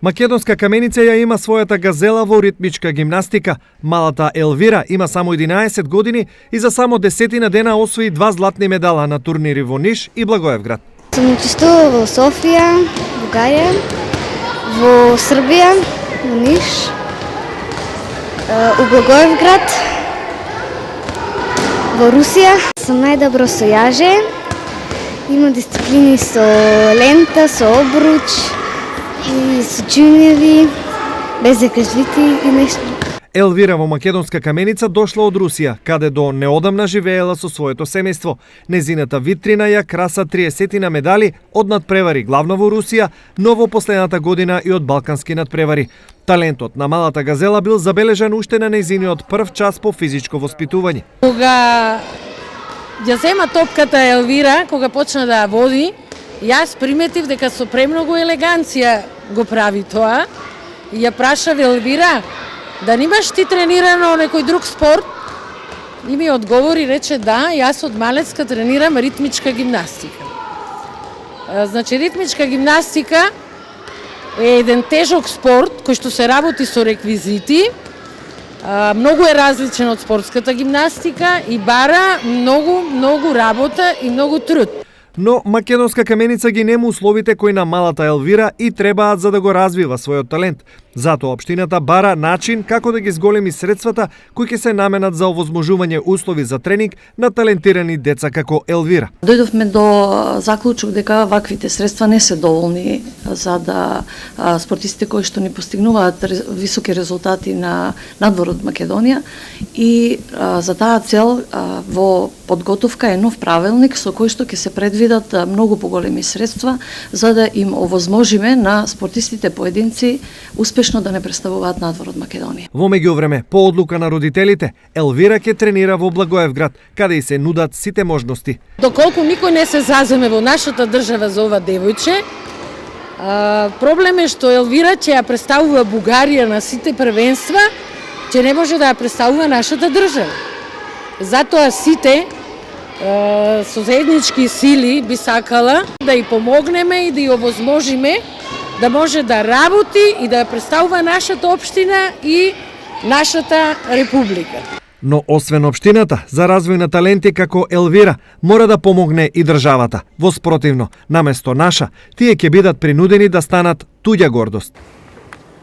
Македонска каменица ја има својата газела во ритмичка гимнастика. Малата Елвира има само 11 години и за само 10 дена освои 2 златни медала на турнири во Ниш и Благоевград. Сум учествувала во Софија, Бугарија, во Србија, во Ниш, у Благоевград, во Русија. Сум најдобро со јаже. Има дисциплини со лента, со обруч, и со джуневи, без закажвити и нешто. Елвира во Македонска каменица дошла од Русија, каде до неодамна живеела со своето семејство. Незината витрина ја краса 30 медали од надпревари главно во Русија, но во последната година и од балкански надпревари. Талентот на малата газела бил забележан уште на незиниот прв час по физичко воспитување. Кога ја зема топката Елвира, кога почна да ја води, јас приметив дека со премногу елеганција го прави тоа и ја прашав Елвира, да немаш ти тренирано некој друг спорт? И ми одговори, рече да, јас од малецка тренирам ритмичка гимнастика. Значи, ритмичка гимнастика е еден тежок спорт кој што се работи со реквизити, многу е различен од спортската гимнастика и бара многу работа и многу труд. Но Македонска каменица ги нема условите кои на малата Елвира и требаат за да го развива својот талент. Затоа општината бара начин како да ги зголеми средствата кои ќе се наменат за овозможување услови за тренинг на талентирани деца како Елвира. Дојдовме до заклучок дека ваквите средства не се доволни за да спортистите кои што ни постигнуваат високи резултати на надвор од Македонија и за таа цел во подготовка е нов правилник со кој што ќе се предвидат многу поголеми средства за да им овозможиме на спортистите поединци успешно да не представуваат надвор од Македонија. Во меѓувреме, по одлука на родителите, Елвира ќе тренира во Благоевград, каде и се нудат сите можности. Доколку никој не се заземе во нашата држава за ова девојче, проблем е што Елвира ќе ја представува Бугарија на сите првенства, ќе не може да ја представува нашата држава. Затоа сите со заеднички сили би сакала да ја помогнеме и да ја овозможиме да може да работи и да ја представува нашата општина и нашата република. Но освен општината, за развој на таленти како Елвира, мора да помогне и државата. Во спротивно, наместо наша, тие ќе бидат принудени да станат туѓа гордост.